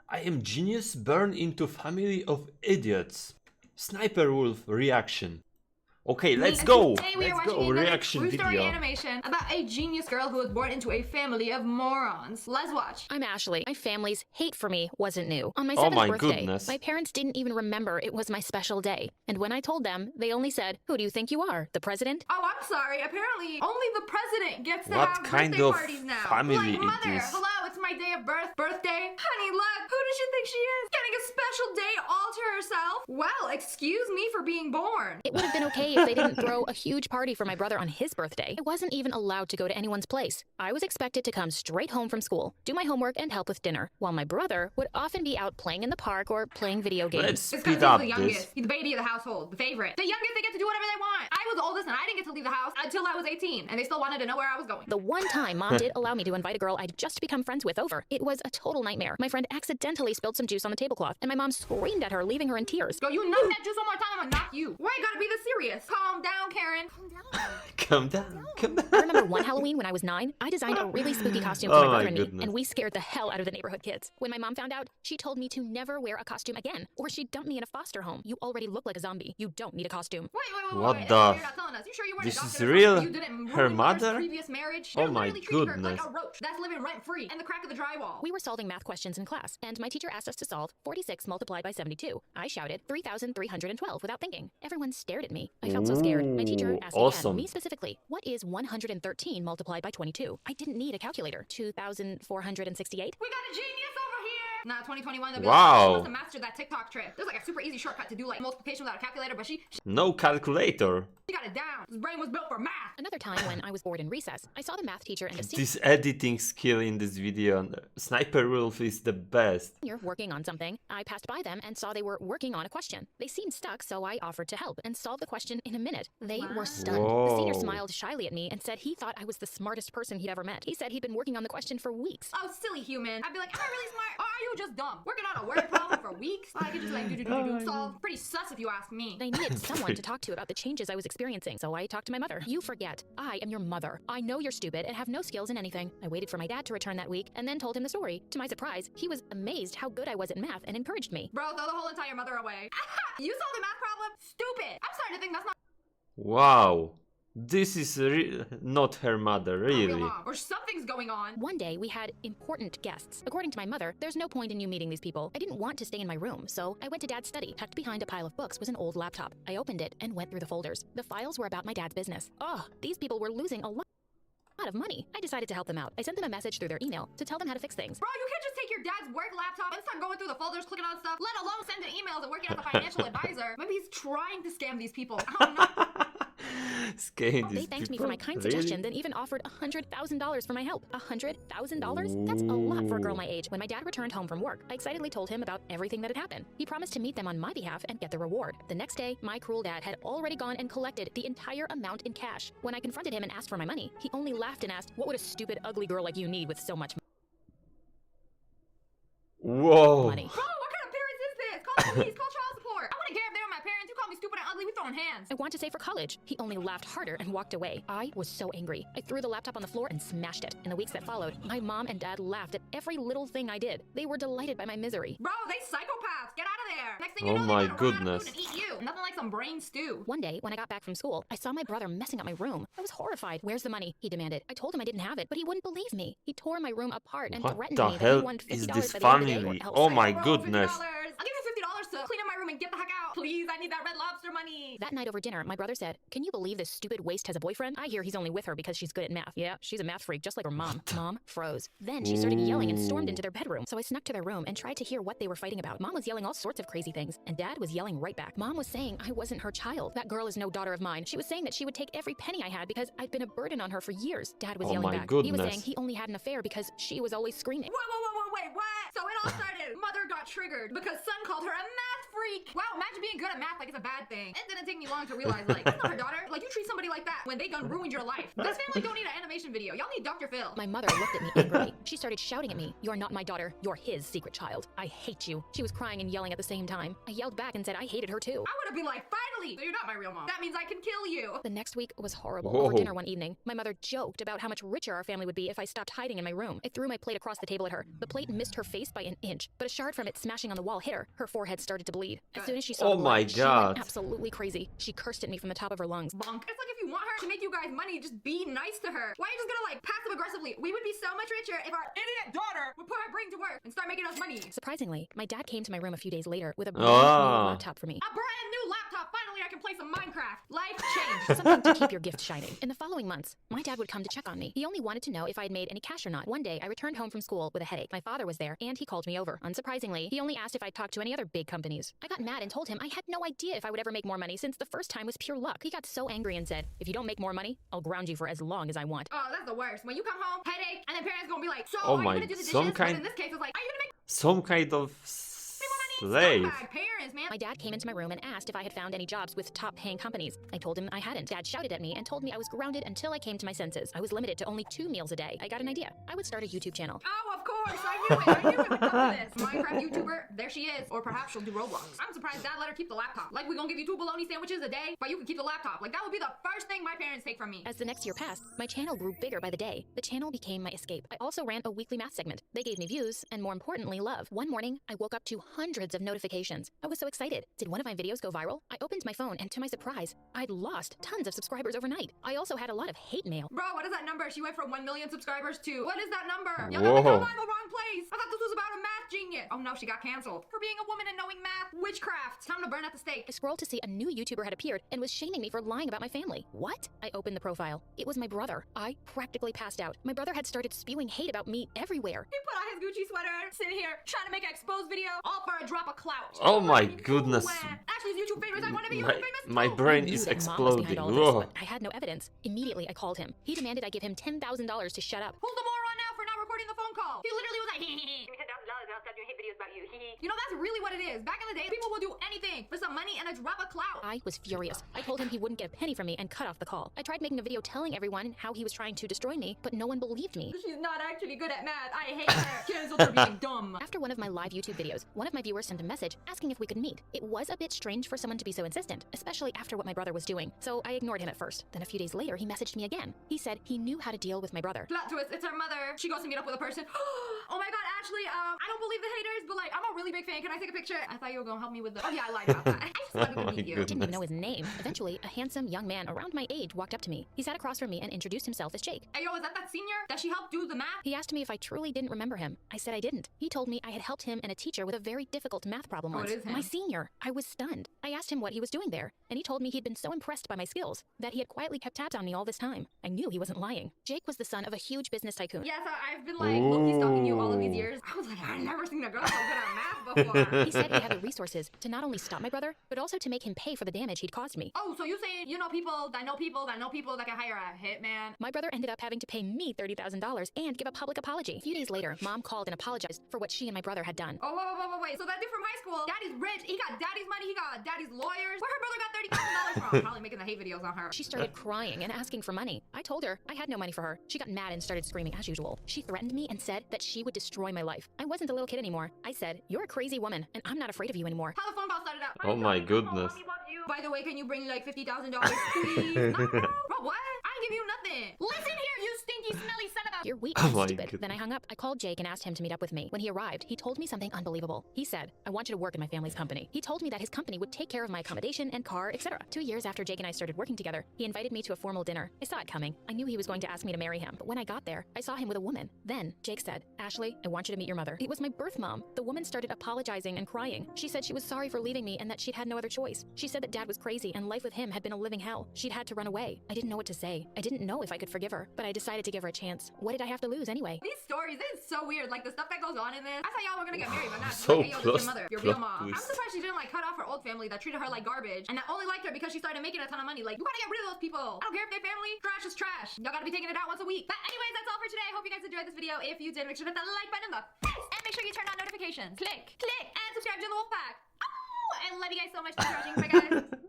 I am genius born into family of idiots. Sniperwolf reaction. Okay, let's go. Today we are watching another true story animation about a genius girl who was born into a family of morons. Let's watch. I'm Ashley. My family's hate for me wasn't new. On my 7th birthday, my parents didn't even remember it was my special day. And when I told them, they only said, "Who do you think you are, the president?" Oh, I'm sorry. Apparently, only the president gets to have birthday parties now. Family like, mother, it is? hello, it's my day of birthday. Honey, look, who does she think she is? Getting a special day all to herself? Well, excuse me for being born. It would have been okay if they didn't throw a huge party for my brother on his birthday. I wasn't even allowed to go to anyone's place. I was expected to come straight home from school, do my homework, and help with dinner, while my brother would often be out playing in the park or playing video games. Let's speed up the youngest. He's the baby of the household, the favorite. The youngest, they get to do whatever they want. I was the oldest and I didn't get to leave the house until I was 18, and they still wanted to know where I was going. The one time Mom did allow me to invite a girl I'd just become friends with over, it was a total nightmare. My friend accidentally spilled some juice on the tablecloth, and my mom screamed at her, leaving her in tears. Girl, you knock that juice one more time, I'm gonna knock you. Why you gotta be this serious? Calm down, Karen. Calm down. I remember one Halloween when I was 9, I designed a really spooky costume for my brother and me, and we scared the hell out of the neighborhood kids. When my mom found out, she told me to never wear a costume again, or she'd dump me in a foster home. You already look like a zombie. You don't need a costume. Wait. What You're the? not telling us. You sure you weren't This adopted is or real? something? You didn't Her ruin mother? previous marriage. Oh You're my literally treating her goodness. like a roach that's living rent-free in the crack of the drywall. We were solving math questions in class, and my teacher asked us to solve 46 multiplied by 72. I shouted 3,312 without thinking. Everyone stared at me. I felt so scared. My teacher asked again, me specifically, what is 113 multiplied by 22? I didn't need a calculator. 2,468? We got a genius over here! Nah, 2021, they'll be Wow. like, she must have mastered that TikTok trick. There's like a super easy shortcut to do like multiplication without a calculator, but she No calculator. got it down. His brain was built for math. Another time when I was bored in recess, I saw the math teacher and a This editing skill in this video, Sniperwolf is the best. senior working on something. I passed by them and saw they were working on a question. They seemed stuck, so I offered to help and solve the question in a minute. They were stunned. The senior smiled shyly at me and said he thought I was the smartest person he'd ever met. He said he'd been working on the question for weeks. Oh, silly human. I'd be like, am I really smart? Or are you just dumb? Working on a word problem for weeks? I could just like do solve. Pretty sus if you ask me. I needed someone to talk to about the changes I was experiencing, so I talked to my mother. You forget, I am your mother. I know you're stupid and have no skills in anything. I waited for my dad to return that week and then told him the story. To my surprise, he was amazed how good I was at math and encouraged me. Bro, throw the whole entire mother away. You solved a math problem? Stupid. I'm starting to think that's not Wow. This is not her mother, really. or something's going on. One day, we had important guests. According to my mother, there's no point in you meeting these people. I didn't want to stay in my room, so I went to Dad's study. Tucked behind a pile of books was an old laptop. I opened it and went through the folders. The files were about my dad's business. Oh, these people were losing a lot of money. I decided to help them out. I sent them a message through their email to tell them how to fix things. Bro, you can't just take your dad's work laptop and start going through the folders, clicking on stuff, let alone sending emails and working as a financial advisor. Maybe he's trying to scam these people. I don't know. They thanked me for my kind suggestion, then even offered $100,000 for my help. $100,000? That's a lot for a girl my age. When my dad returned home from work, I excitedly told him about everything that had happened. He promised to meet them on my behalf and get the reward. The next day, my cruel dad had already gone and collected the entire amount in cash. When I confronted him and asked for my money, he only laughed and asked, "What would a stupid, ugly girl like you need with so much Whoa. money?" Bro, what kind of parents is this? Call the police, call child support. I wouldn't care if they were my parents. You call me stupid and ugly, we throwing hands. I want to say for college. He only laughed harder and walked away. I was so angry. I threw the laptop on the floor and smashed it. In the weeks that followed, my mom and dad laughed at every little thing I did. They were delighted by my misery. Bro, they psychopaths. Get out of there. Next thing you Oh know, my they're gonna run out of goodness. food and eat you. Nothing like some brain stew. One day, when I got back from school, I saw my brother messing up my room. I was horrified. "Where's the money?" he demanded. I told him I didn't have it, but he wouldn't believe me. He tore my room apart and What threatened the me that he hell wanted is $50 this by the end of the day family? or else. Oh my Bro, goodness. $50. I'll give you $50 to clean up my room and get the heck out. Please, I need that Red Lobster money. That night over dinner, my brother said, "Can you believe this stupid waste has a boyfriend? I hear he's only with her because she's good at math." Yeah, she's a math freak, just like her mom. Mom froze. Then she started yelling and stormed into their bedroom. So I snuck to their room and tried to hear what they were fighting about. Mom was yelling all sorts of crazy things, and Dad was yelling right back. Mom was saying I wasn't her child. That girl is no daughter of mine. She was saying that she would take every penny I had because I'd been a burden on her for years. Dad was Oh yelling my back. He was goodness. saying he only had an affair because she was always screaming. Wait, what? So it all started. Mother got triggered because son called her a math freak. Wow, imagine being good at math like it's a bad thing. It didn't take me long to realize, like, that's not her daughter. Like, you treat somebody like that when they done ruined your life. This family don't need an animation video. Y'all need Dr. Phil. My mother looked at me angrily. She started shouting at me, "You're not my daughter. You're his secret child. I hate you." She was crying and yelling at the same time. I yelled back and said I hated her too. I would have been like, finally, so you're not my real mom. That means I can kill you. The next week was horrible. Whoa. Over dinner one evening, my mother joked about how much richer our family would be if I stopped hiding in my room. I threw my plate across the table at her. The plate missed her face by an inch, but a shard from it smashing on the wall hit her. Her forehead started to bleed. As soon as she saw Oh the my blood, she God. went absolutely crazy. She cursed at me from the top of her lungs. Bonk. It's like if you want her to make you guys money, just be nice to her. Why are you just gonna like passive aggressively? We would be so much richer if our idiot daughter would put her brain to work and start making us money. Surprisingly, my dad came to my room a few days later with a brand new laptop for me. A brand new laptop. Finally, I can play some Minecraft. Life changed. Something to keep your gift shining. In the following months, my dad would come to check on me. He only wanted to know if I had made any cash or not. One day, I returned home from school with a headache. My father was there, and he called me over. Unsurprisingly, he only asked if I'd talked to any other big companies. I got mad and told him I had no idea if I would ever make more money since the first time was pure luck. He got so angry and said, "If you don't make more money, I'll ground you for as long as I want." Oh, that's the worst. When you come home, headache, and then parents gonna be like, so Oh are you my- gonna do the dishes? some But kind- in this case, it's like, are you gonna make Some kind of slave. scumbag parents, man? My dad came into my room and asked if I had found any jobs with top-paying companies. I told him I hadn't. Dad shouted at me and told me I was grounded until I came to my senses. I was limited to only 2 meals a day. I got an idea. I would start a YouTube channel. Oh, of course. I knew it. I knew it would come to this. Minecraft YouTuber, there she is. Or perhaps she'll do Roblox. I'm surprised Dad let her keep the laptop. Like, we gonna give you 2 bologna sandwiches a day, but you can keep the laptop. Like, that would be the first thing my parents take from me. As the next year passed, my channel grew bigger by the day. The channel became my escape. I also ran a weekly math segment. They gave me views, and more importantly, love. One morning, I woke up to hundreds of notifications. I was so excited. Did one of my videos go viral? I opened my phone, and to my surprise, I'd lost tons of subscribers overnight. I also had a lot of hate mail. Bro, what is that number? She went from 1 million subscribers to, what is that number? Y'all Whoa. got me in the wrong place. I thought this was about a math genius. Oh no, she got canceled. For being a woman and knowing math. Witchcraft. Time to burn at the stake. I scrolled to see a new YouTuber had appeared and was shaming me for lying about my family. What? I opened the profile. It was my brother. I practically passed out. My brother had started spewing hate about me everywhere. He put on his Gucci sweater, sitting here, trying to make an exposed video, all for a drop of clout. Oh my Fucking goodness. cool. Ashley's YouTube famous. I want to be My, YouTube famous my too. brain I knew is that Mom was behind exploding. all of this, Whoa. but I had no evidence. Immediately, I called him. He demanded I give him $10,000 to shut up. Who's the moron now for not recording the phone call? He literally was like, give me $10,000 and I'll stop doing hate videos about you. You know, that's really what it is. Back in the day, people will do anything for some money and a drop of clout. I was furious. I told him he wouldn't get a penny from me and cut off the call. I tried making a video telling everyone how he was trying to destroy me, but no one believed me. She's not actually good at math. I hate her. Canceled for being dumb. After one of my live YouTube videos, one of my viewers sent a message asking if we could meet. It was a bit strange for someone to be so insistent, especially after what my brother was doing, so I ignored him at first. Then a few days later, he messaged me again. He said he knew how to deal with my brother. Plot twist, it's her mother. She goes to meet up with a person. Oh my god, Ashley, I don't believe the haters, but like, I'm a really big fan. Can I take a picture? I thought you were gonna help me with the... Oh yeah, I lied about that. I just wanted to meet you. Didn't even know his name. Eventually, a handsome young man around my age walked up to me. He sat across from me and introduced himself as Jake. Hey yo, is that senior that she helped do the math? He asked me if I truly didn't remember him. I said I didn't. He told me I had helped him and a teacher with a very difficult math problem Oh, once. it is him. My senior. I was stunned. I asked him what he was doing there, and he told me he'd been so impressed by my skills that he had quietly kept tabs on me all this time. I knew he wasn't lying. Jake was the son of a huge business tycoon. Yeah, so I've been like low-key stalking you all of these years. I was like, I've never seen a girl so good at math before. He said he had the resources to not only stop my brother, but also to make him pay for the damage he'd caused me. Oh, so you saying you know people that know people that know people that can hire a hitman? My brother ended up having to pay me $30,000 and give a public apology. A few days later, Mom called and apologized for what she and my brother had done. Oh, wait. So that dude from high school, daddy's rich. He got daddy's money. He got daddy's lawyers. Where her brother got $30,000 from? Probably making the hate videos on her. She started crying and asking for money. I told her I had no money for her. She got mad and started screaming as usual. She threatened me and said that she would destroy my life. I wasn't a little kid anymore. I said, "You're a crazy woman, and I'm not afraid of you anymore." How the phone call started out. Oh my goodness. By the way, can you bring like $50,000, please? No, bro, what? I ain't give you nothing. Listen here, you stinky, smelly son of a... You're weak Oh and my stupid. goodness. Then I hung up. I called Jake and asked him to meet up with me. When he arrived, he told me something unbelievable. He said, "I want you to work in my family's company." He told me that his company would take care of my accommodation and car, etc. 2 years after Jake and I started working together, he invited me to a formal dinner. I saw it coming. I knew he was going to ask me to marry him, but when I got there, I saw him with a woman. Then Jake said, "Ashley, I want you to meet your mother." It was my birth mom. The woman started apologizing and crying. She said she was sorry for leaving me and that she'd had no other choice. She said that Dad was crazy and life with him had been a living hell. She'd had to run away. I didn't know what to say. I didn't know if I could forgive her, but I decided to give her a chance. What did I have to lose anyway? These stories, this is so weird. Like the stuff that goes on in this. I thought y'all were gonna get married, but not. So Like, hey, yo, this is plus- your mother, your real plot mom. I'm twist. surprised she didn't like cut off her old family that treated her like garbage and that only liked her because she started making a ton of money. Like, you gotta get rid of those people. I don't care if they're family. Trash is trash. Y'all gotta be taking it out once a week. But anyways, that's all for today. I hope you guys enjoyed this video. If you did, make sure to hit that like button in the face and make sure you turn on notifications. Click, and subscribe to the Wolf Pack. Oh, I love you guys so much for watching. Bye, guys.